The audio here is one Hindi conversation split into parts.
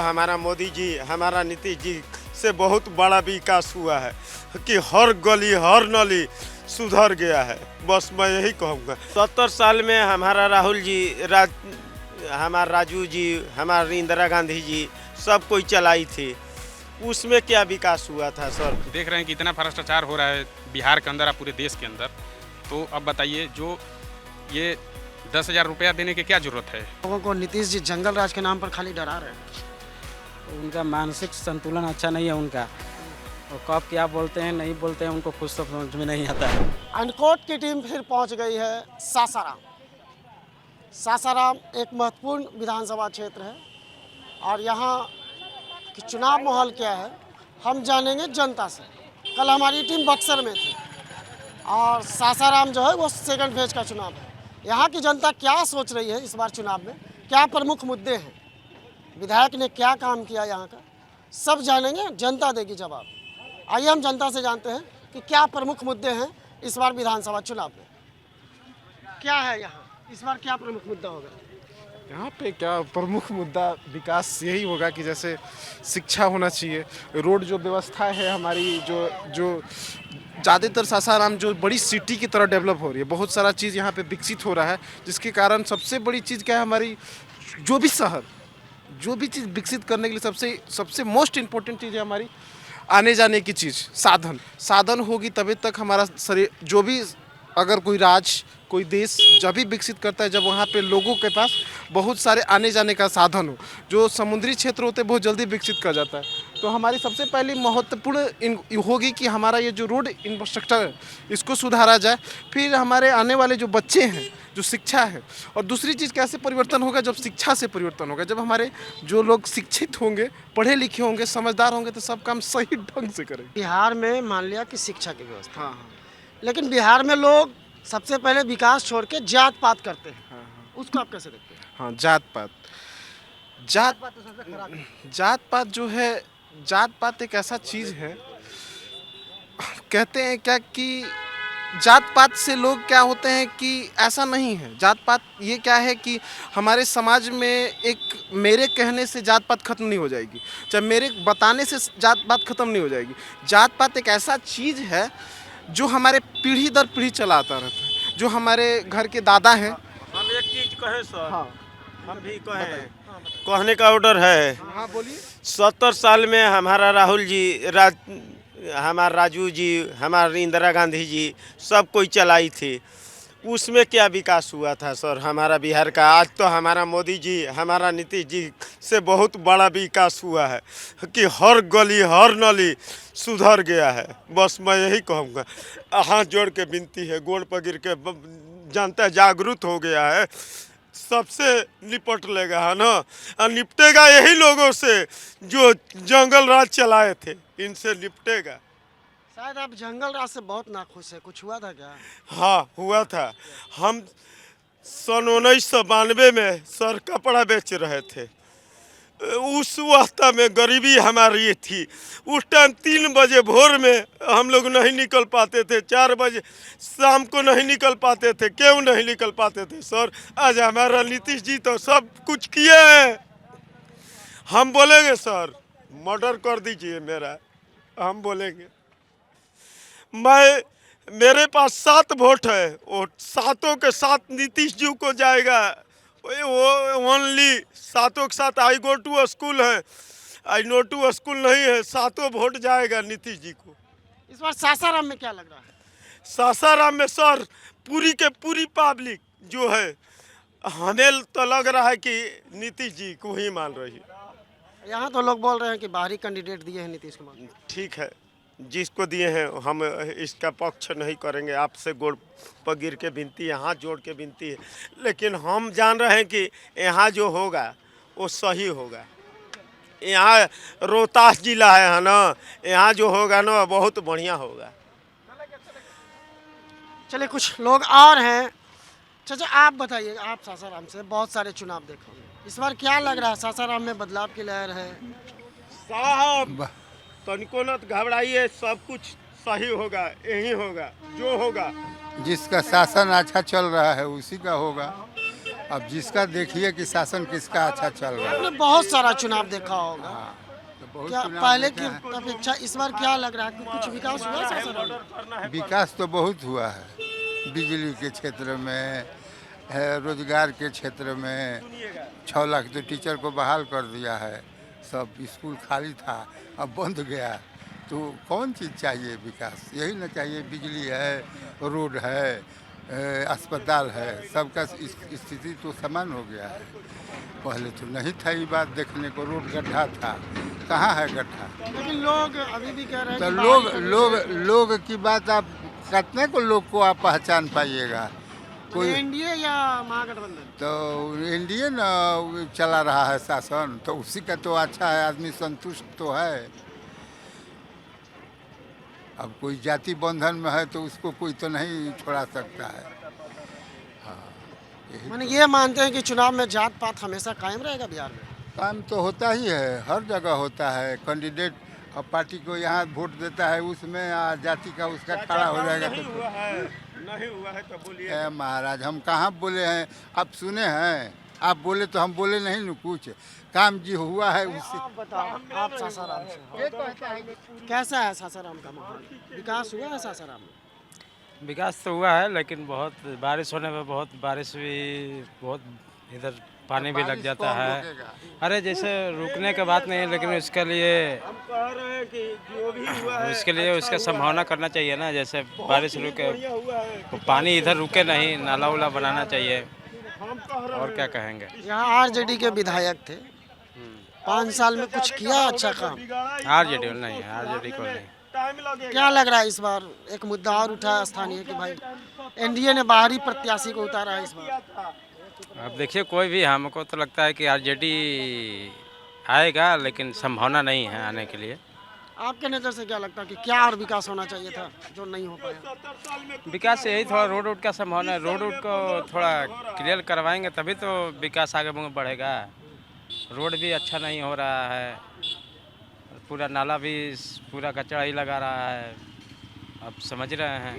हमारा मोदी जी, हमारा नीतीश जी से बहुत बड़ा विकास हुआ है कि हर गली हर नली सुधर गया है। बस मैं यही कहूँगा। 70 साल में हमारा राहुल जी, हमारा राजू जी, हमारी इंदिरा गांधी जी सब कोई चलाई थी, उसमें क्या विकास हुआ था सर? देख रहे हैं कि इतना भ्रष्टाचार हो रहा है बिहार के अंदर और पूरे देश के अंदर। तो अब बताइए, जो ये 10,000 रुपया देने की क्या जरूरत है? लोगों को नीतीश जी जंगल राज के नाम पर खाली डरा रहे हैं। उनका मानसिक संतुलन अच्छा नहीं है उनका, और कब क्या बोलते हैं नहीं बोलते हैं उनको कुछ तो समझ में नहीं आता है। अनकोट की टीम फिर पहुंच गई है सासाराम। सासाराम एक महत्वपूर्ण विधानसभा क्षेत्र है और यहाँ कि चुनाव माहौल क्या है हम जानेंगे जनता से। कल हमारी टीम बक्सर में थी और सासाराम जो है वो सेकंड फेज का चुनाव है। यहाँ की जनता क्या सोच रही है इस बार चुनाव में, क्या प्रमुख मुद्दे हैं, विधायक ने क्या काम किया यहाँ का, सब जानेंगे, जनता देगी जवाब। आइए हम जनता से जानते हैं कि क्या प्रमुख मुद्दे हैं इस बार विधानसभा चुनाव में। क्या है यहाँ इस बार, क्या प्रमुख मुद्दा होगा? यहाँ पे क्या प्रमुख मुद्दा विकास यही होगा कि जैसे शिक्षा होना चाहिए, रोड जो व्यवस्था है हमारी, जो ज़्यादातर सासाराम जो बड़ी सिटी की तरह डेवलप हो रही है, बहुत सारा चीज़ यहाँ पे विकसित हो रहा है, जिसके कारण सबसे बड़ी चीज़ क्या है, हमारी जो भी शहर जो भी चीज़ विकसित करने के लिए सबसे मोस्ट इम्पोर्टेंट चीज़ है हमारी आने जाने की चीज़, साधन होगी तभी तक हमारा शरीर, जो भी अगर कोई देश जब भी विकसित करता है जब वहाँ पे लोगों के पास बहुत सारे आने जाने का साधन हो। जो समुद्री क्षेत्र होते हैं बहुत जल्दी विकसित कर जाता है। तो हमारी सबसे पहली महत्वपूर्ण होगी कि हमारा ये जो रोड इंफ्रास्ट्रक्चर है इसको सुधारा जाए। फिर हमारे आने वाले जो बच्चे हैं, जो शिक्षा है, और दूसरी चीज़ कैसे परिवर्तन होगा, जब शिक्षा से परिवर्तन होगा, जब हमारे जो लोग शिक्षित होंगे, पढ़े लिखे होंगे, समझदार होंगे तो सब काम सही ढंग से करेंगे। बिहार में मान लिया कि शिक्षा की व्यवस्था, हाँ, लेकिन बिहार में लोग सबसे पहले विकास छोड़ के जात पात करते हैं। हाँ। उसको आप कैसे देखते हैं? हाँ, जात पात जो है, जात पात एक ऐसा चीज़ है, कहते हैं क्या कि जात पात से लोग क्या होते हैं कि ऐसा नहीं है। जात पात ये क्या है कि हमारे समाज में एक मेरे कहने से जात पात खत्म नहीं हो जाएगी, चाहे मेरे बताने से जात पात खत्म नहीं हो जाएगी। जात पात एक ऐसा चीज़ है जो हमारे पीढ़ी दर पीढ़ी चला आता रहता है। जो हमारे घर के दादा हैं, हम एक चीज़ कहें सर, हाँ, हम भी कहें, कहने का ऑर्डर है। हाँ बोलिए। 70 साल में हमारा राहुल जी, हमारा राजू जी, हमारी इंदिरा गांधी जी सब कोई चलाई थी, उसमें क्या विकास हुआ था सर हमारा बिहार का? आज तो हमारा मोदी जी, हमारा नीतीश जी से बहुत बड़ा विकास हुआ है कि हर गली हर नली सुधर गया है। बस मैं यही कहूँगा। हाथ जोड़ के विनती है, गोड़ पर गिर के, जनता जागरूक हो गया है, सबसे निपट लेगा, है ना, और निपटेगा यही लोगों से जो जंगल राज चलाए थे, इनसे निपटेगा। शायद आप जंगल राज से बहुत नाखुश है, कुछ हुआ था क्या? हाँ हुआ था। हम सन 1992 में सर कपड़ा बेच रहे थे। उस वक्त में गरीबी हमारी थी। उस टाइम 3 बजे भोर में हम लोग नहीं निकल पाते थे, 4 बजे शाम को नहीं निकल पाते थे। क्यों नहीं निकल पाते थे सर? आज हमारा नीतीश जी तो सब कुछ किए हैं। हम बोलेंगे सर, मर्डर कर दीजिए मेरा, हम बोलेंगे। मेरे पास 7 वोट है, वो 7 के 7 नीतीश जी को जाएगा। वो ओनली 7 के 7 आई गो टू स्कूल है, आई नो टू स्कूल नहीं है, 7 वोट जाएगा नीतीश जी को। इस बार सासाराम में क्या लग रहा है? सासाराम में सर पूरी के पूरी पब्लिक जो है, हमें तो लग रहा है कि नीतीश जी को ही मान रही है। यहाँ तो लोग बोल रहे हैं कि बाहरी कैंडिडेट दिए हैं नीतीश कुमार। ठीक है, जिसको दिए हैं हम इसका पक्ष नहीं करेंगे। आपसे गोड़ पर गिर के विनती है, हाथ जोड़ के विनती है, लेकिन हम जान रहे हैं कि यहाँ जो होगा वो सही होगा। यहाँ रोहतास जिला है ना, यहाँ जो होगा ना बहुत बढ़िया होगा। चलिए कुछ लोग और हैं। चाचा आप बताइए, आप सासाराम से बहुत सारे चुनाव देखे होंगे, इस बार क्या लग रहा है? सासाराम में बदलाव की लहर है साहब, तनिको न घबराइए, सब कुछ सही होगा, यही होगा जो होगा। जिसका शासन अच्छा चल रहा है उसी का होगा। अब जिसका देखिए कि शासन किसका अच्छा चल रहा है। आपने बहुत सारा चुनाव देखा होगा, तो बहुत क्या चुनाव पहले देखे की हैं। अपेक्षा इस बार क्या लग रहा है कि कुछ विकास हुआ सासाराम में? विकास तो बहुत हुआ है, बिजली के क्षेत्र में है, रोजगार के क्षेत्र में 6 लाख तो टीचर को बहाल कर दिया है। सब स्कूल खाली था, अब बंद गया। तो कौन चीज़ चाहिए विकास? यही ना चाहिए, बिजली है, रोड है, अस्पताल है, सबका स्थिति तो समान हो गया है। पहले तो नहीं था ये बात देखने को, रोड गड्ढा था, कहाँ है गड्ढा? लेकिन लोग अभी भी कह रहे हैं तो कि लोग बाहरी लोग लोग की बात आप कितने को लोग को आप पहचान पाइएगा? कोई एनडीए या महागठबंधन? तो एनडीए न चला रहा है शासन, तो उसी का तो अच्छा है, आदमी संतुष्ट तो है। अब कोई जाति बंधन में है तो उसको कोई तो नहीं छोड़ा सकता है। मैंने ये मानते हैं कि चुनाव में जात पात हमेशा कायम रहेगा बिहार में? काम तो होता ही है, हर जगह होता है। कैंडिडेट और पार्टी को यहाँ वोट देता है, उसमें जाति का उसका खड़ा हो जाएगा। तो नहीं हुआ है तो बोलिए। ए महाराज, हम कहाँ बोले हैं? आप सुने हैं? आप बोले तो हम बोले नहीं न कुछ। काम जी हुआ है उससे। आप बताओ, आप सासाराम से हो। कैसा है सासाराम का माहौल? विकास हुआ है सासाराम में? विकास तो हुआ है, लेकिन बहुत बारिश होने में बहुत इधर पानी भी लग जाता है। अरे जैसे रुकने का बात नहीं है, लेकिन उसके लिए हम कह रहे हैं कि जो भी हुआ है उसके लिए उसका संभावना करना चाहिए ना। जैसे बारिश रुके बढ़िया हुआ है। तो पानी इधर रुके नहीं, नाला उला बनाना चाहिए। हम कह रहे और क्या कहेंगे? यहाँ आरजेडी के विधायक थे, 5 साल में कुछ किया अच्छा काम? आरजेडी नहीं है, आरजेडी को नहीं। टाइम लगेगा। क्या लग रहा है इस बार? एक मुद्दा और उठा है स्थानीय कि भाई एनडीए ने बाहरी प्रत्याशी को उतारा है इस बार। अब देखिए, कोई भी, हमको तो लगता है कि आरजेडी आएगा, लेकिन संभावना नहीं है आने के लिए। आपके नज़र से क्या लगता है कि क्या और विकास होना चाहिए था जो नहीं हो पाया? विकास यही थोड़ा रोड का संभावना है। रोड को थोड़ा क्लियर करवाएंगे तभी तो विकास आगे बढ़ेगा। रोड भी अच्छा नहीं हो रहा है, पूरा नाला भी पूरा कचरा ही लगा रहा है। अब समझ रहे हैं।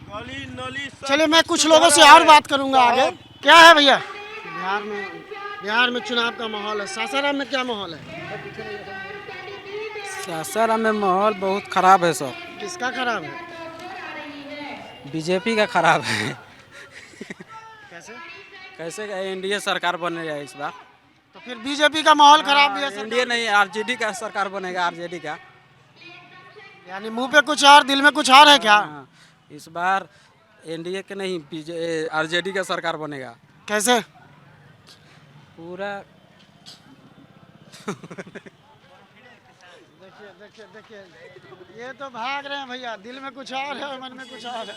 गली नली सब चलिए, मैं कुछ लोगों से और बात करूंगा आगे। क्या है भैया, बिहार में चुनाव का माहौल है, सासाराम में क्या माहौल है? सासाराम में माहौल बहुत ख़राब है सर। किसका खराब है? बीजेपी का खराब है। कैसे? कैसे एनडीए सरकार बनेगा इस बार? तो फिर बीजेपी का माहौल खराब भी है सर? एनडीए नहीं, आरजेडी का सरकार बनेगा, आरजेडी का। यानी मुंह पे कुछ और दिल में कुछ और है क्या? हाँ, इस बार एनडीए के नहीं, आरजेडी का सरकार बनेगा। कैसे? पूरा देखिए, ये तो भाग रहे हैं भैया, दिल में कुछ और है, मन में कुछ और है।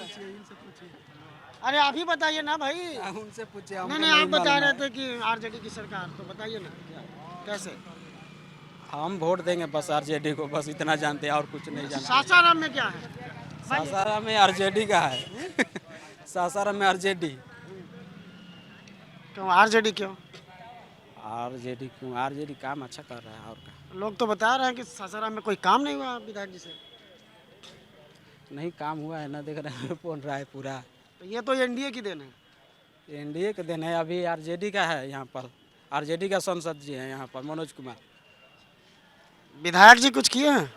अरे आप ही बताइए ना भाई। उनसे पूछे। नहीं, आप बता रहे थे कि आरजेडी की सरकार, तो बताइए ना कैसे? हम वोट देंगे बस आरजेडी को, बस इतना जानते हैं और कुछ नहीं जानते। सासाराम में क्या है? सासाराम में आरजेडी का है। सासाराम में आरजेडी। क्यों आरजेडी क्यों? आरजेडी क्यों? आरजेडी काम अच्छा कर रहा है। और क्या? लोग तो बता रहे हैं कि सासाराम में कोई काम नहीं हुआ विधायक जी से। नहीं काम हुआ है ना, देख रहे हैं बोल रहा है पूरा। तो ये तो एनडीए की देन है। एनडीए के दिन है, अभी आरजेडी का है यहाँ पर। आरजेडी का सांसद जी है यहाँ पर, मनोज कुमार। विधायक जी कुछ किए हैं?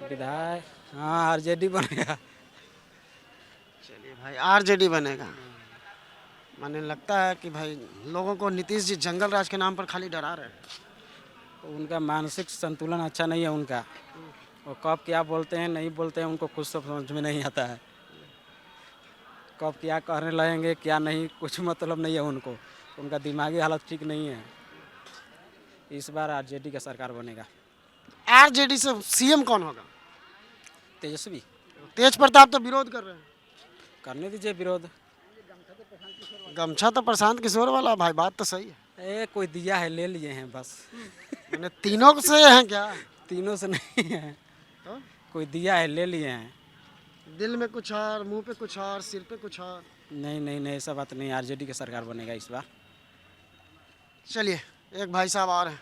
विधायक, हाँ आरजेडी बनेगा। चलिए भाई, आरजेडी बनेगा। मैंने लगता है कि भाई लोगों को नीतीश जी जंगल राज के नाम पर खाली डरा रहे हैं। उनका मानसिक संतुलन अच्छा नहीं है उनका। वो कब क्या बोलते हैं नहीं बोलते हैं, उनको खुद सब समझ में नहीं आता है। कब क्या कहने लगेंगे क्या नहीं, कुछ मतलब नहीं है उनको। उनका दिमागी हालत ठीक नहीं है। इस बार आरजेडी का सरकार बनेगा। आरजेडी से सीएम कौन होगा? तेजस्वी। तेज प्रताप तो विरोध कर रहे हैं। करने दीजिए विरोध। गमछा तो प्रशांत किशोर वाला भाई, बात तो सही है। कोई दिया है, ले लिए हैं बस। मैंने तीनों से हैं क्या? तीनों से नहीं है, तो? कोई दिया है, ले लिए हैं। दिल में कुछ और, मुंह पे कुछ और, सिर पे कुछ और। नहीं, ऐसा बात नहीं। आरजेडी की सरकार बनेगा इस बार। चलिए, एक भाई साहब और हैं,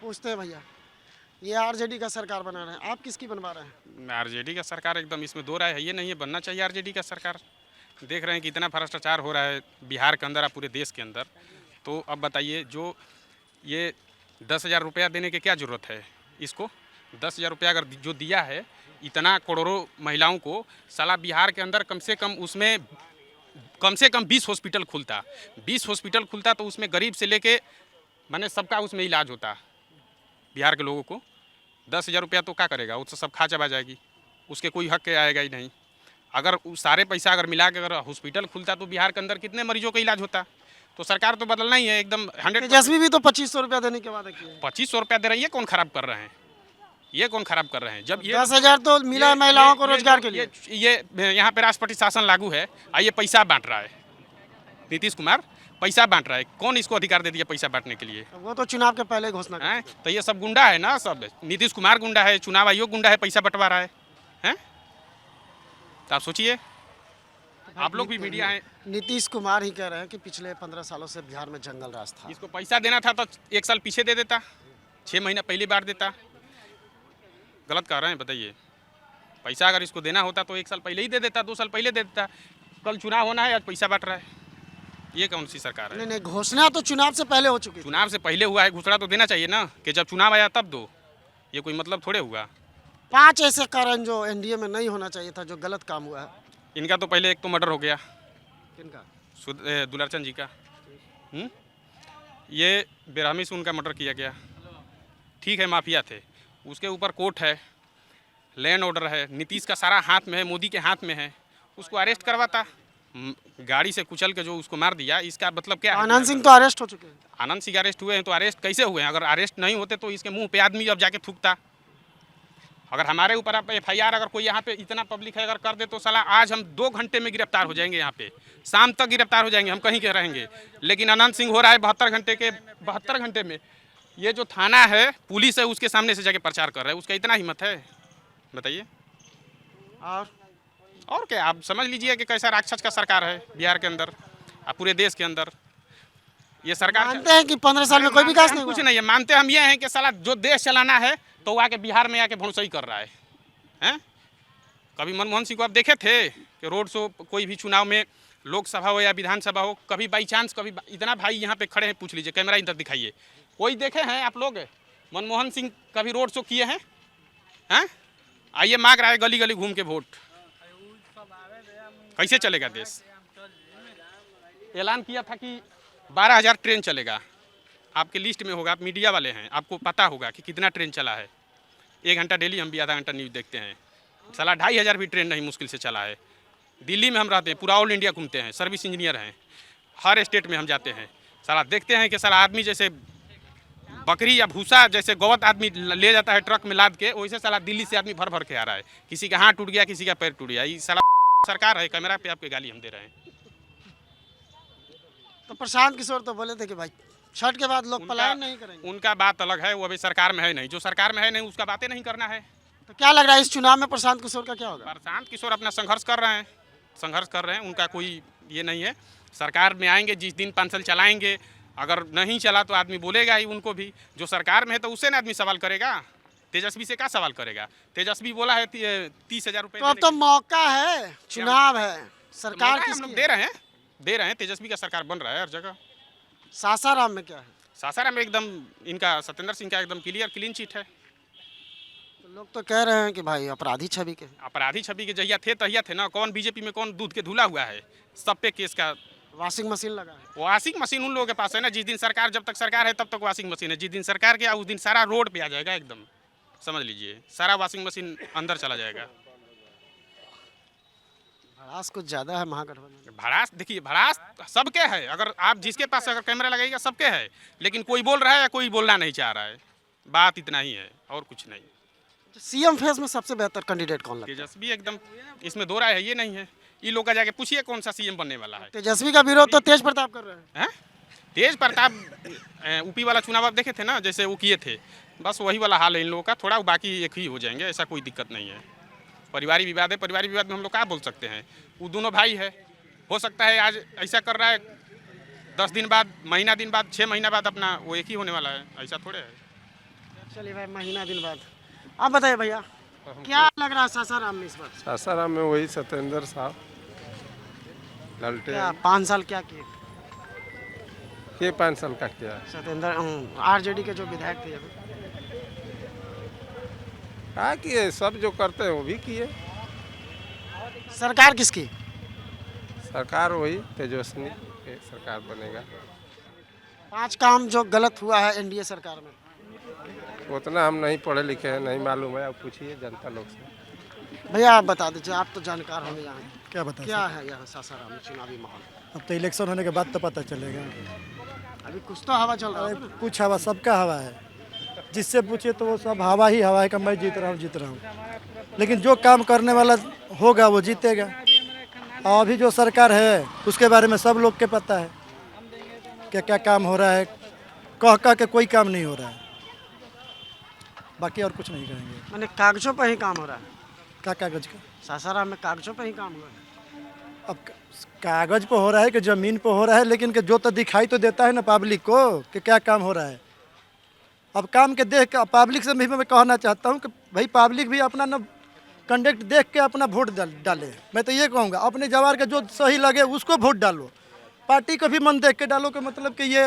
पूछते हैं भैया, ये आरजेडी का सरकार बना रहे हैं, आप किसकी बनवा रहे हैं? आरजेडी का सरकार एकदम, इसमें दो राय है ये नहीं है, बनना चाहिए आरजेडी का सरकार। देख रहे हैं कि इतना भ्रष्टाचार हो रहा है बिहार के अंदर और पूरे देश के अंदर। तो अब बताइए, जो ये 10,000 रुपया देने की क्या ज़रूरत है इसको? 10,000 रुपया अगर जो दिया है इतना करोड़ों महिलाओं को, साला बिहार के अंदर कम से कम 20 हॉस्पिटल खुलता। 20 हॉस्पिटल खुलता तो उसमें गरीब से लेके माने सबका उसमें इलाज होता बिहार के लोगों को। 10,000 रुपया तो क्या करेगा? वो तो सब खा चबा जाएगी, उसके कोई हक के आएगा ही नहीं। अगर सारे पैसा अगर मिला के अगर हॉस्पिटल खुलता तो बिहार के अंदर कितने मरीजों का इलाज होता? तो सरकार तो बदलना ही है एकदम 100। तेजस्वी भी तो 2500 रुपया देने के वादा किए हैं। 2500 रुपया दे रहे हैं, ये कौन खराब कर रहे हैं? ये कौन खराब कर रहे हैं? जब ये 10,000 तो मिला है महिलाओं को रोजगार के लिए। ये यहाँ पे राष्ट्रपति शासन लागू है, ये पैसा बांट रहा है नीतीश कुमार, पैसा बांट रहा है। कौन इसको अधिकार दे दिया पैसा बांटने के लिए? वो तो चुनाव के पहले घोषणा कर हैं? तो ये सब गुंडा है ना, सब नीतीश कुमार गुंडा है, चुनाव आयोग गुंडा है, पैसा बंटवा रहा है, हैं? तो आप सोचिए, आप लोग भी मीडिया हैं। नीतीश कुमार ही कह रहे हैं कि पिछले 15 सालों से बिहार में जंगल राज था। इसको पैसा देना था तो 1 साल पीछे दे देता, 6 महीना पहले बांट देता। गलत कह रहे हैं, बताइए। पैसा अगर इसको देना होता तो 1 साल पहले ही दे देता, 2 साल पहले दे देता। कल चुनाव होना है, आज पैसा बांट रहा है। ये कौन सी सरकार है? नहीं, घोषणा तो चुनाव से पहले हो चुकी थी। चुनाव से पहले हुआ है, घोषणा तो देना चाहिए ना कि जब चुनाव आया तब दो। ये कोई मतलब थोड़े हुआ। 5 ऐसे कारण जो एनडीए में नहीं होना चाहिए था, जो गलत काम हुआ है। इनका तो पहले एक तो मर्डर हो गया, किनका? दुलारचंद जी का। ये बेरहमी से उनका मर्डर किया गया। ठीक है, माफिया थे, उसके ऊपर कोर्ट है, लैंड ऑर्डर है, नीतीश का सारा हाथ में है, मोदी के हाथ में है। उसको अरेस्ट करवाता, गाड़ी से कुचल के जो उसको मार दिया। इसका मतलब क्या है? आनंद सिंह तो अरेस्ट हो चुके हैं। आनंद सिंह अरेस्ट हुए हैं, तो अरेस्ट कैसे हुए हैं? अगर अरेस्ट नहीं होते तो इसके मुंह पे आदमी अब जाके थूकता। अगर हमारे ऊपर आप FIR अगर कोई यहाँ पे इतना पब्लिक है अगर कर दे तो साला आज हम 2 घंटे में गिरफ्तार हो जाएंगे, यहाँ पे शाम तक गिरफ्तार हो जाएंगे, हम कहीं के रहेंगे। लेकिन अनंत सिंह हो रहा है 72 घंटे में। ये जो थाना है, पुलिस है, उसके सामने से जाके प्रचार कर रहा है। उसका इतना हिम्मत है, बताइए। और क्या, आप समझ लीजिए कि कैसा राक्षस का सरकार है बिहार के अंदर और पूरे देश के अंदर। ये सरकार मानते हैं कि 15 साल में कोई विकास नहीं कुछ हुआ? नहीं है। मानते हम ये हैं कि साला जो देश चलाना है तो वो आके बिहार में आके भौंसई कर रहा है, हैं? कभी मनमोहन सिंह को आप देखे थे कि रोड शो, कोई भी चुनाव में, लोकसभा हो या विधानसभा हो, कभी बाई चांस कभी इतना भाई यहाँ पे खड़े हैं, पूछ लीजिए, कैमरा इधर दिखाइए, कोई देखे हैं आप लोग? मनमोहन सिंह कभी रोड शो किए हैं? आइए मांग रहा है गली गली घूम के वोट। कैसे चलेगा देश? ऐलान किया था कि 12,000 ट्रेन चलेगा, आपके लिस्ट में होगा, आप मीडिया वाले हैं, आपको पता होगा कि कितना ट्रेन चला है। 1 घंटा डेली हम भी आधा घंटा न्यूज़ देखते हैं। साला 2,500 भी ट्रेन नहीं मुश्किल से चला है। दिल्ली में हम रहते हैं, पूरा ऑल इंडिया घूमते हैं, सर्विस इंजीनियर हैं, हर स्टेट में हम जाते हैं। साला देखते हैं कि साला आदमी जैसे बकरी या भूसा जैसे गौवत आदमी ले जाता है ट्रक में लाद के, वैसे साला दिल्ली से आदमी भर भर के आ रहा है। किसी का हाथ टूट गया, किसी का पैर टूट गया। ये साला सरकार है, कैमरा पे आपके गाली हम दे रहे हैं। तो प्रशांत किशोर तो बोले थे कि भाई छठ के बाद लोग पलायन नहीं करेंगे। उनका बात अलग है, वो अभी सरकार में है नहीं। जो सरकार में है नहीं उसका बातें नहीं करना है। तो क्या लग रहा है इस चुनाव में प्रशांत किशोर का क्या होगा? प्रशांत किशोर अपना संघर्ष कर रहे हैं, उनका कोई ये नहीं है। सरकार में आएंगे, जिस दिन 5 साल चलाएंगे, अगर नहीं चला तो आदमी बोलेगा ही उनको भी। जो सरकार में है तो उससे ना आदमी सवाल करेगा, तेजस्वी से क्या सवाल करेगा? तेजस्वी बोला है 30,000 रुपये। तो अब तो मौका है, चुनाव है, सरकार हम किसकी लोग है? दे रहे हैं। तेजस्वी का सरकार बन रहा है हर जगह। सासाराम में क्या है? सासाराम में एकदम इनका सत्येंद्र सिंह का एकदम क्लीन चिट है। तो लोग तो कह रहे हैं कि भाई अपराधी छवि के हैं। अपराधी छवि के जहिया थे तहिया थे ना। कौन बीजेपी में कौन दूध के धुला हुआ है? सब पे केस का वॉशिंग मशीन लगा है। वॉशिंग मशीन उन लोगों के पास है ना। जिस दिन सरकार, जब तक सरकार है तब तक वॉशिंग मशीन है। जिस दिन सरकार गया उस दिन सारा रोड पे आ जाएगा, एकदम समझ लीजिए, सारा वॉशिंग मशीन अंदर चला जाएगा। भड़ास कुछ ज़्यादा है महागठबंधन। भड़ास देखिए, भड़ास सबके है। अगर आप जिसके पास अगर कैमरा लगेगा सबके है, लेकिन कोई बोल रहा है या कोई बोलना नहीं चाह रहा है। बात इतना ही है और कुछ नहीं। सीएम फेज में सबसे बेहतर कैंडिडेट कौन लगता है? तेजस्वी एकदम, इसमें दो राय है, ये नहीं है। ये लोग का जाके पूछिए कौन सा सीएम बनने वाला है। तेजस्वी का विरोध तो तेज प्रताप कर रहे हैं। तेज प्रताप यूपी वाला चुनाव आप देखे थे ना, जैसे वो किए थे, बस वही वाला हाल है इन लोगों का। थोड़ा बाकी एक ही हो जाएंगे, ऐसा कोई दिक्कत नहीं है। परिवारी विवाद है, परिवारी विवाद में हम लोग क्या बोल सकते हैं? वो दोनों भाई है, हो सकता है आज ऐसा कर रहा है, 10 दिन बाद, महीना दिन बाद, 6 महीना बाद अपना वो एक ही होने वाला है। ऐसा थोड़े है। चलिए भाई, महीना दिन बाद आप बताइए भैया, क्या लग रहा है सासाराम में इस बार? सासाराम में वही सत्येंद्र साहब। डालते क्या हैं। 5 साल क्या किए? ये 5 साल का क्या है? सत्येंद्र आरजेडी के जो विधायक थे अभी। क्या किए, सब जो करते हैं वो भी किए। सरकार किसकी? सरकार वही तेजस्वी के सरकार बनेगा। 5 काम जो गलत हुआ है एनडीए सरकार में। उतना हम नहीं पढ़े लिखे हैं, नहीं मालूम है, अब पूछिए जनता लोग से। भैया आप बता दीजिए, आप तो जानकार होंगे यहाँ के। क्या बता क्या है यहाँ सासाराम में चुनावी माहौल? अब तो इलेक्शन होने के बाद तो पता चलेगा। अभी कुछ तो हवा चल रहा अरे है ना? कुछ हवा, सबका हवा है। जिससे पूछिए तो वो सब हवा ही हवा है कि मैं जीत रहा हूँ। लेकिन जो काम करने वाला होगा वो जीतेगा। और अभी जो सरकार है उसके बारे में सब लोग के पता है क्या क्या काम हो रहा है। कह के कोई काम नहीं हो रहा है, बाकी और कुछ नहीं करेंगे। मैंने कागजों पर ही काम हो रहा है। क्या कागज का? सासाराम में कागजों पर ही काम हुआ है। अब कागज पे हो रहा है कि ज़मीन पे हो रहा है, लेकिन कि जो तो दिखाई तो देता है ना पब्लिक को कि क्या काम हो रहा है। अब काम के देख के पब्लिक से भी मैं कहना चाहता हूँ कि भाई पब्लिक भी अपना न कंडक्ट देख के अपना वोट डाले। मैं तो ये कहूँगा अपने जवार का जो सही लगे उसको वोट डालो। पार्टी को भी मन देख के डालो कि मतलब कि ये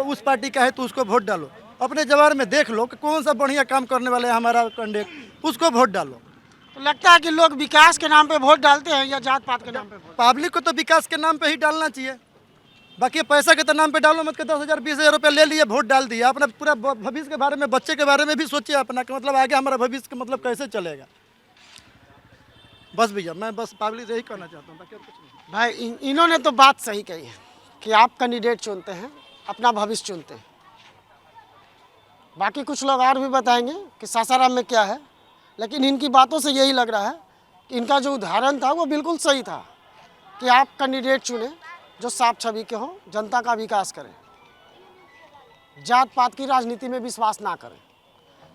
उस पार्टी का है तो उसको वोट डालो। अपने जवार में देख लो कि कौन सा बढ़िया काम करने वाला है हमारा कैंडिडेट, उसको वोट डालो। तो लगता है कि लोग विकास के नाम पे वोट डालते हैं या जात पात के नाम पे वोट? पब्लिक को तो विकास के नाम पे ही डालना चाहिए। बाकी पैसा के तो नाम पे डालो मत कि 10,000 20,000 रुपये ले लिए वोट डाल दिया। अपना पूरा भविष्य के बारे में, बच्चे के बारे में भी सोचिए अपना कि मतलब आगे हमारा भविष्य का मतलब कैसे चलेगा। बस भैया मैं बस पब्लिक से यही कहना चाहता हूँ, बाकी और कुछ नहीं। भाई इन्होंने तो बात सही कही है कि आप कैंडिडेट चुनते हैं, अपना भविष्य चुनते हैं। बाकी कुछ लोग और भी बताएंगे कि सासाराम में क्या है, लेकिन इनकी बातों से यही लग रहा है कि इनका जो उदाहरण था वो बिल्कुल सही था कि आप कैंडिडेट चुने जो साफ छवि के हों, जनता का विकास करें, जात पात की राजनीति में विश्वास ना करें।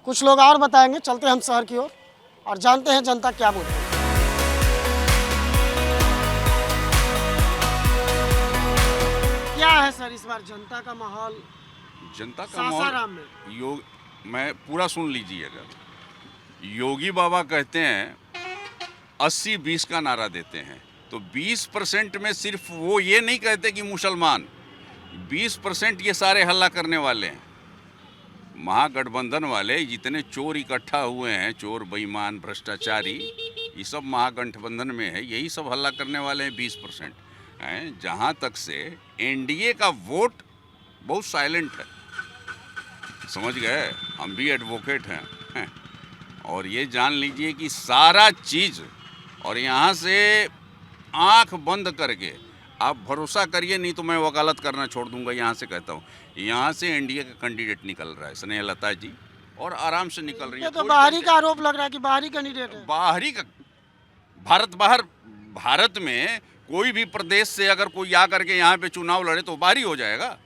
कुछ लोग और बताएंगे, चलते हम शहर की ओर और जानते हैं जनता क्या बोलती है। क्या है सर इस बार जनता का माहौल जनता का सासाराम माहौल? में? मैं पूरा सुन लीजिएगा। योगी बाबा कहते हैं 80-20 का नारा देते हैं, तो 20% में सिर्फ वो ये नहीं कहते कि मुसलमान, 20% ये सारे हल्ला करने वाले हैं। महागठबंधन वाले जितने चोर इकट्ठा हुए हैं, चोर बेईमान भ्रष्टाचारी, ये सब महागठबंधन में है, यही सब हल्ला करने वाले हैं 20% हैं। जहाँ तक से एनडीए का वोट बहुत साइलेंट है, समझ गए, हम भी एडवोकेट हैं और ये जान लीजिए कि सारा चीज़, और यहाँ से आंख बंद करके आप भरोसा करिए, नहीं तो मैं वकालत करना छोड़ दूंगा। यहाँ से कहता हूँ, यहाँ से एनडीए का कैंडिडेट निकल रहा है स्नेहलता जी, और आराम से निकल रही है। ये तो बाहरी का आरोप लग रहा है कि बाहरी कैंडिडेट है। बाहरी का भारत में कोई भी प्रदेश से अगर कोई आकर के यहाँ पे चुनाव लड़े तो बाहरी हो जाएगा।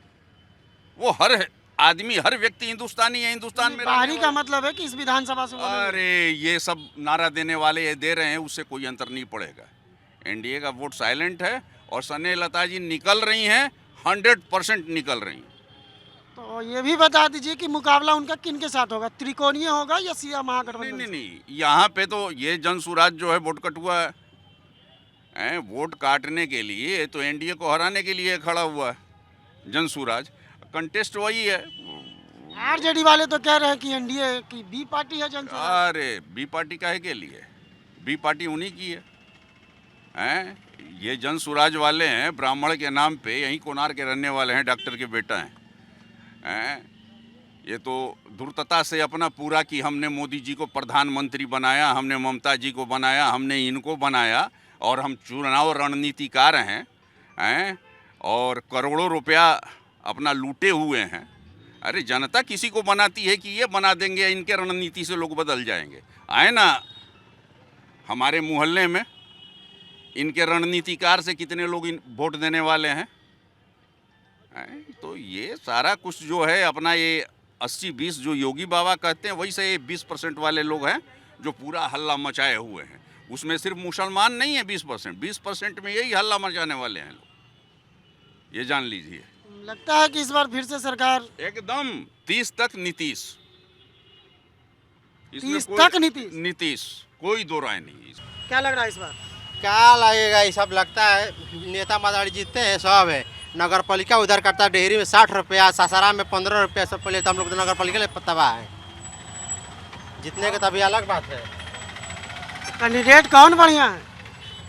वो हर आदमी, हर व्यक्ति हिंदुस्तानी है, हिंदुस्तान में बाहरी का मतलब है कि इस विधानसभा से वो नहीं। अरे ये सब नारा देने वाले ये दे रहे हैं, उससे कोई अंतर नहीं पड़ेगा। एनडीए का वोट साइलेंट है और स्नेहलता जी निकल रही हैं, 100% निकल रही हैं। तो ये भी बता दीजिए कि मुकाबला उनका किन के साथ होगा, त्रिकोणीय होगा या सीधा महागठबंधन? नहीं, यहाँ पे तो ये जनसुराज जो है वोट कटुआ है, वोट काटने के लिए तो एनडीए को हराने के लिए खड़ा हुआ है जनसुराज। कंटेस्ट वही है। आरजेडी वाले तो कह रहे हैं कि एनडीए की बी पार्टी है जनसुराज। अरे बी पार्टी काहे के लिए? बी पार्टी उन्हीं की है। ये जनसुराज वाले हैं, ब्राह्मण के नाम पे, यहीं कोनार के रहने वाले हैं, डॉक्टर के बेटा हैं। ये तो धूर्तता से अपना पूरा कि हमने मोदी जी को प्रधानमंत्री बनाया, हमने ममता जी को बनाया, हमने इनको बनाया और हम चुनाव रणनीतिकार हैं और करोड़ों रुपया अपना लूटे हुए हैं। अरे जनता किसी को बनाती है कि ये बना देंगे, इनके रणनीति से लोग बदल जाएंगे। आए ना हमारे मोहल्ले में, इनके रणनीतिकार से कितने लोग वोट देने वाले हैं। तो ये सारा कुछ जो है अपना ये 80-20 जो योगी बाबा कहते हैं, वही से ये 20% वाले लोग हैं जो पूरा हल्ला मचाए हुए हैं। उसमें सिर्फ मुसलमान नहीं है 20% में यही हल्ला मचाने वाले हैं लोग, ये जान लीजिए। लगता है कि इस बार फिर से सरकार एकदम 30 तक नीतीश, 30 तक नीतीश, नीतीश, कोई दो राय नहीं। क्या लग रहा है इस बार? क्या लगेगा, ये सब लगता है नेता मदारी जीतते हैं सब है। नगर पालिका उधर करता है डेहरी में 60 रुपया, सासाराम में 15 रुपया, सब पहले तो हम लोग तो नगर पालिका ले तबाह है, जितने का तभी अलग बात है। कैंडिडेट कौन बढ़िया है?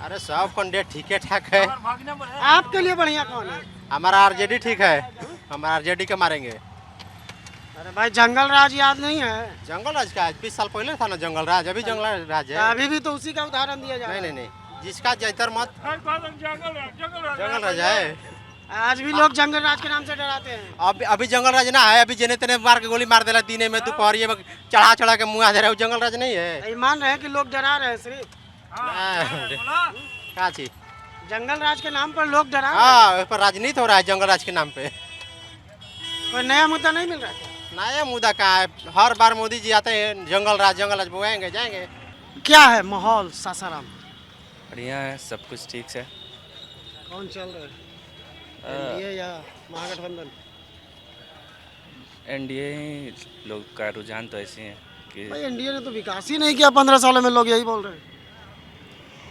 अरे सब कैंडिडेट ठीक है ठाक है। आपके लिए बढ़िया कौन है? हमारा आरजेडी ठीक है, हमारा आरजेडी के मारेंगे। अरे भाई जंगल राज याद नहीं है? जंगल राज का 20 साल पहले था ना जंगल राज, अभी जंगल राज है। अभी भी तो उसी का उदाहरण दिया जा रहा है। नहीं, जिसका जैतर मत जंगल राज है। आज भी लोग जंगल राज के नाम से डराते हैं। अभी जंगल राज ना है, अभी जने तेने मार के गोली मार देला, दिने में दोपहर में चढ़ा के मुँह दे रहा है, जंगल राज नहीं है। ये मान रहे हैं कि लोग डरा रहे हैं सिर्फ क्या चीज जंगल राज के नाम पर लोग डरा रहे हैं। हाँ, इस पर राजनीति हो रहा है जंगल राज के नाम पे। कोई नया मुद्दा नहीं मिल रहा है? नया मुद्दा कहाँ है, हर बार मोदी जी आते हैं जंगल राज बोएंगे जाएंगे। क्या है माहौल सासाराम? बढ़िया है, सब कुछ ठीक से। कौन चल रहा है, एनडीए या महागठबंधन? एनडीए ही लोग का रुझान तो ऐसे है कि भाई एनडीए ने तो विकास ही नहीं किया 15 सालों में, लोग यही बोल रहे हैं।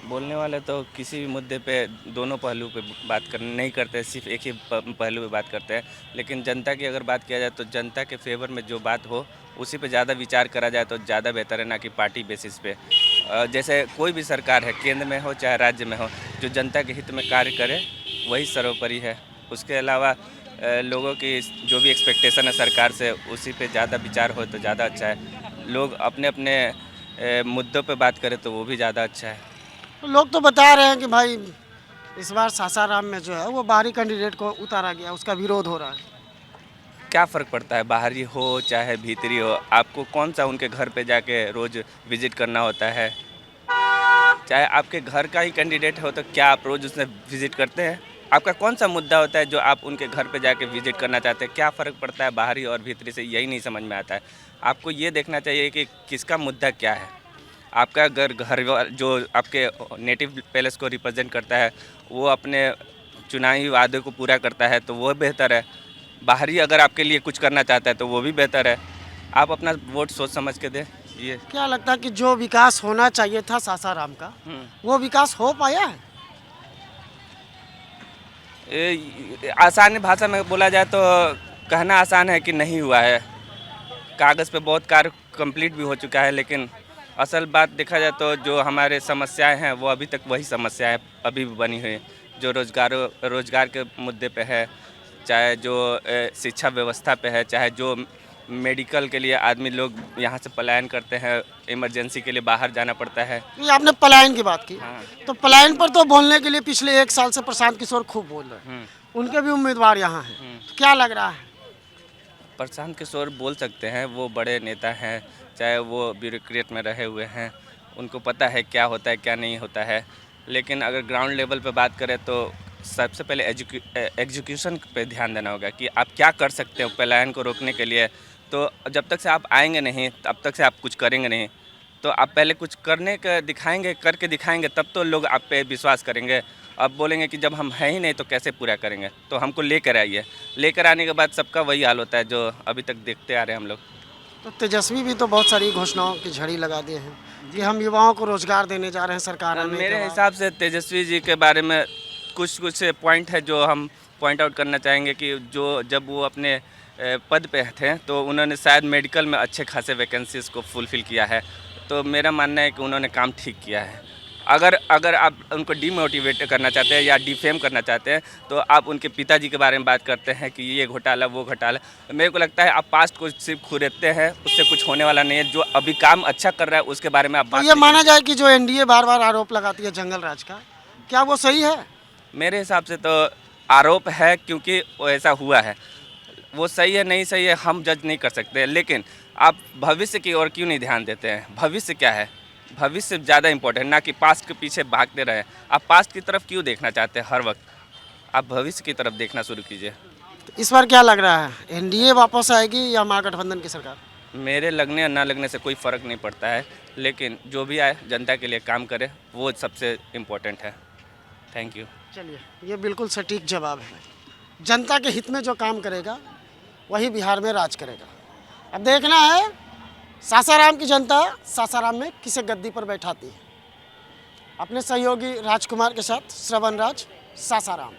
बोलने वाले तो किसी भी मुद्दे पे दोनों पहलू पे बात कर नहीं करते, सिर्फ एक ही पहलू पे बात करते हैं। लेकिन जनता की अगर बात किया जाए तो जनता के फेवर में जो बात हो उसी पे ज़्यादा विचार करा जाए तो ज़्यादा बेहतर है, ना कि पार्टी बेसिस पे। जैसे कोई भी सरकार है, केंद्र में हो चाहे राज्य में हो, जो जनता के हित में कार्य करे वही सर्वोपरि है। उसके अलावा लोगों की जो भी एक्सपेक्टेशन है सरकार से, उसी पे ज़्यादा विचार हो तो ज़्यादा अच्छा है। लोग अपने अपने मुद्दों पे बात करें तो वो भी ज़्यादा अच्छा है। लोग तो बता रहे हैं कि भाई इस बार सासाराम में जो है वो बाहरी कैंडिडेट को उतारा गया, उसका विरोध हो रहा है। क्या फ़र्क पड़ता है, बाहरी हो चाहे भीतरी हो? आपको कौन सा उनके घर पे जाके रोज़ विज़िट करना होता है? चाहे आपके घर का ही कैंडिडेट हो तो क्या आप रोज़ उससे विज़िट करते हैं? आपका कौन सा मुद्दा होता है जो आप उनके घर पे जाके विज़िट करना चाहते हैं? क्या फ़र्क पड़ता है बाहरी और भीतरी से, यही नहीं समझ में आता है। आपको ये देखना चाहिए कि किसका मुद्दा क्या है। आपका घर जो आपके नेटिव पैलेस को रिप्रेजेंट करता है वो अपने चुनावी वादे को पूरा करता है तो वो बेहतर है। बाहरी अगर आपके लिए कुछ करना चाहता है तो वो भी बेहतर है। आप अपना वोट सोच समझ के दें। ये क्या लगता है कि जो विकास होना चाहिए था सासाराम का वो विकास हो पाया है? आसान भाषा में बोला जाए तो कहना आसान है कि नहीं हुआ है। कागज़ पे बहुत कार्य कंप्लीट भी हो चुका है, लेकिन असल बात देखा जाए तो जो हमारे समस्याएं हैं वो अभी तक वही समस्याएं अभी भी बनी हुई हैं। जो रोज़गार के मुद्दे पे है, चाहे जो शिक्षा व्यवस्था पे है, चाहे जो मेडिकल के लिए आदमी लोग यहाँ से पलायन करते हैं, इमरजेंसी के लिए बाहर जाना पड़ता है। ये आपने पलायन की बात की। हाँ। तो पलायन पर तो बोलने के लिए पिछले 1 साल से प्रशांत किशोर खूब बोल रहे हैं, उनके भी उम्मीदवार यहाँ हैं। तो क्या लग रहा है? प्रशांत किशोर बोल सकते हैं, वो बड़े नेता हैं, चाहे वो ब्यूरोक्रेट में रहे हुए हैं, उनको पता है क्या होता है क्या नहीं होता है। लेकिन अगर ग्राउंड लेवल पे बात करें तो सबसे पहले एग्जीक्यूशन पे ध्यान देना होगा कि आप क्या कर सकते हो पलायन को रोकने के लिए। तो जब तक से आप आएंगे नहीं तब तक से आप कुछ करेंगे नहीं। तो आप पहले कुछ करके दिखाएंगे तब तो लोग आप पे विश्वास करेंगे। अब बोलेंगे कि जब हम हैं ही नहीं तो कैसे पूरा करेंगे, तो हमको लेकर आइए। लेकर आने के बाद सबका वही हाल होता है जो अभी तक देखते आ रहे हैं हम लोग। तो तेजस्वी भी तो बहुत सारी घोषणाओं की झड़ी लगा दिए हैं कि हम युवाओं को रोजगार देने जा रहे हैं सरकार आने के मेरे बाद। हिसाब से तेजस्वी जी के बारे में कुछ पॉइंट है जो हम पॉइंट आउट करना चाहेंगे कि जब वो अपने पद पे थे तो उन्होंने शायद मेडिकल में अच्छे खासे वैकेंसीज़ को फुलफ़िल किया है। तो मेरा मानना है कि उन्होंने काम ठीक किया है। अगर आप उनको डीमोटिवेट करना चाहते हैं या डिफेम करना चाहते हैं तो आप उनके पिताजी के बारे में बात करते हैं कि ये घोटाला वो घोटाला। मेरे को लगता है आप पास्ट को सिर्फ खुरेदते हैं, उससे कुछ होने वाला नहीं है। जो अभी काम अच्छा कर रहा है उसके बारे में आप बात ये माना जाए कि जो एनडीए बार बार आरोप लगाती है जंगल राज का, क्या वो सही है? मेरे हिसाब से तो आरोप है, क्योंकि वो ऐसा हुआ है। वो सही है नहीं सही है हम जज नहीं कर सकते, लेकिन आप भविष्य की ओर क्यों नहीं ध्यान देते हैं? भविष्य क्या है? भविष्य ज़्यादा इंपॉर्टेंट, ना कि पास्ट के पीछे भागते रहे। आप पास्ट की तरफ क्यों देखना चाहते हैं हर वक्त? आप भविष्य की तरफ देखना शुरू कीजिए। तो इस बार क्या लग रहा है, एनडीए वापस आएगी या महागठबंधन की सरकार? मेरे लगने या ना लगने से कोई फ़र्क नहीं पड़ता है, लेकिन जो भी आए जनता के लिए काम करे वो सबसे इम्पोर्टेंट है। Thank you. चलिए, ये बिल्कुल सटीक जवाब है। जनता के हित में जो काम करेगा वही बिहार में राज करेगा। अब देखना है सासाराम की जनता सासाराम में किसे गद्दी पर बैठाती है। अपने सहयोगी राजकुमार के साथ श्रवण राज, सासाराम।